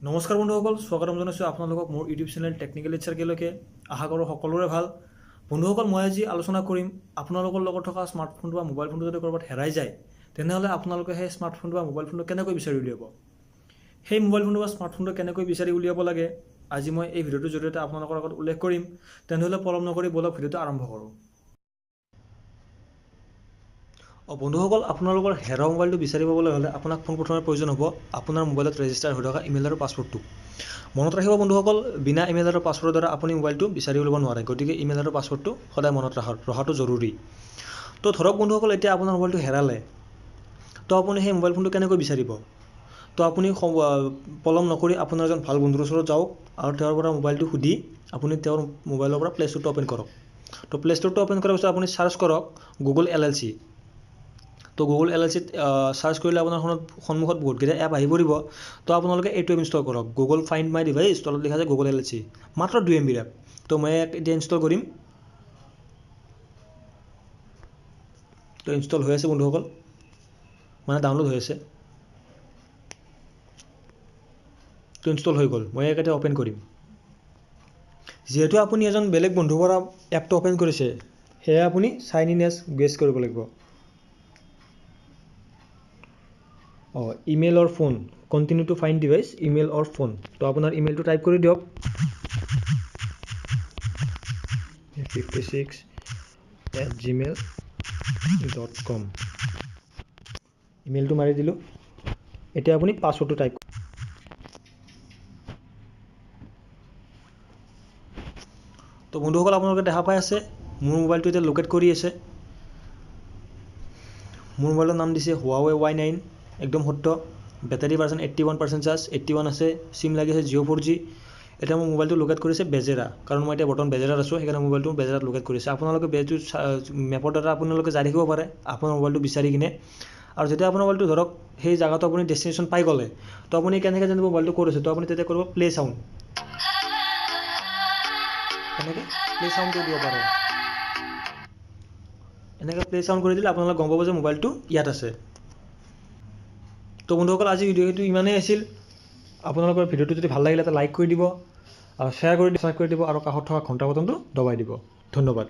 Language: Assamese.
নমস্কাৰ বন্ধুসকল, স্বাগতম জনাইছোঁ আপোনালোকক মোৰ ইউটিউব চেনেল টেকনিকেল লেকচাৰলৈকে। আশা কৰোঁ সকলোৰে ভাল। বন্ধুসকল, মই আজি আলোচনা কৰিম আপোনালোকৰ লগত থকা স্মাৰ্টফোনটো বা মোবাইল ফোনটো যদি ক'ৰবাত হেৰাই যায় তেনেহ'লে আপোনালোকে সেই স্মাৰ্টফোনটো বা মোবাইল ফোনটো কেনেকৈ বিচাৰি উলিয়াব। সেই মোবাইল ফোনটো বা স্মাৰ্টফোনটো কেনেকৈ বিচাৰি উলিয়াব লাগে আজি মই এই ভিডিঅ'টোৰ জৰিয়তে আপোনালোকৰ আগত উল্লেখ কৰিম। তেনেহ'লে পলম নকৰি বলক ভিডিঅ'টো আৰম্ভ কৰোঁ। বন্ধুসকল, আপোনালোকৰ হেৰুৱা মোবাইলটো বিচাৰি পাবলৈ হ'লে আপোনাক পোনপ্ৰথমে প্ৰয়োজন হ'ব আপোনাৰ মোবাইলত ৰেজিষ্টাৰ হৈ থকা ইমেইল আৰু পাছৱৰ্ডটো। মনত ৰাখিব বন্ধুসকল, বিনা ইমেইল আৰু পাছৱৰ্ডৰ দ্বাৰা আপুনি মোবাইলটো বিচাৰি উলিয়াব নোৱাৰে। গতিকে ইমেইল আৰু পাছৱৰ্ডটো সদায় মনত ৰখাটো জৰুৰী। তো ধৰক বন্ধুসকল, এতিয়া আপোনাৰ মোবাইলটো হেৰালে, তো আপুনি সেই মোবাইল ফোনটো কেনেকৈ বিচাৰিব? তো আপুনি পলম নকৰি আপোনাৰ এজন ভাল বন্ধুৰ ওচৰত যাওক আৰু তেওঁৰ পৰা মোবাইলটো সুধি আপুনি তেওঁৰ মোবাইলৰ পৰা প্লে ষ্ট'ৰটো অ'পেন কৰক। তো প্লে ষ্ট'ৰটো অ'পেন কৰাৰ পিছত আপুনি চাৰ্চ কৰক গুগল LLC। তো গুগল LLCত চাৰ্চ কৰিলে আপোনাৰ সন্মুখত বহুতকেইটা এপ আহি পৰিব। তো আপোনালোকে এইটো ইনষ্টল কৰক, গুগল ফাইণ্ড মাই ডিভাইচ, তলত লিখা আছে গুগল LLC, মাত্ৰ 2 MB এপ। তো মই এতিয়া ইনষ্টল কৰিম। তো ইনষ্টল হৈ আছে বন্ধুসকল, মানে ডাউনলোড হৈ আছে। তো ইনষ্টল হৈ গ'ল, মই এতিয়া অ'পেন কৰিম। যিহেতু আপুনি এজন বেলেগ বন্ধুৰ পৰা এপটো অ'পেন কৰিছে, সেয়ে আপুনি চাইন ইন এজ গেছ কৰিব লাগিব। Email or phone, continue to find device, email or phone. তো আপোনাৰ ইমেইলটো টাইপ কৰি দিয়ক, 56@gmail.com। ইমেইলটো মাৰি দিলোঁ। এতিয়া আপুনি পাছৱৰ্ডটো টাইপ কৰক। তো বন্ধুসকল, আপোনালোকে দেখা পাই আছে মোৰ মোবাইলটো এতিয়া লোকেট কৰি আছে। মোৰ মোবাইলৰ নাম দিছে Huawei Y9, একদম সত্য। বেটাৰী ভাৰ্জন 81% চাৰ্জ, 81 আছে। চিম লাগিছে Jio 4G। এতিয়া মোৰ মোবাইলটো লোকেট কৰিছে বেজেৰা, কাৰণ মই এতিয়া বৰ্তমান বেজেৰাত আছোঁ, সেইকাৰণে মোবাইলটো বেজেৰাত লোকেট কৰিছে। আপোনালোকে বেজটো মেপৰ দ্বাৰা আপোনালোকে যাই থাকিব পাৰে আপোনাৰ মোবাইলটো বিচাৰি কিনে। আৰু যেতিয়া আপোনাৰ মোবাইলটো ধৰক সেই জেগাটো আপুনি ডেষ্টিনেশ্যন পাই গ'লে, তো আপুনি কেনেকৈ জানিব মোবাইলটো ক'ত আছে? তো আপুনি তেতিয়া কৰিব প্লে চাউণ্ড, এনেকৈ প্লে চাউণ্ডটো দিব পাৰে। এনেকৈ প্লে চাউণ্ড কৰি দিলে আপোনালোকে গম পাব যে মোবাইলটো ইয়াত আছে। তো বন্ধুসকল, আজি ভিডিঅ'টো ইমানেই আছিল। আপোনালোকৰ ভিডিঅ'টো যদি ভাল লাগিলে এটা লাইক কৰি দিব আৰু শ্বেয়াৰ কৰি দিব আৰু কাষত থকা ঘণ্টা বটনটো দবাই দিব। ধন্যবাদ।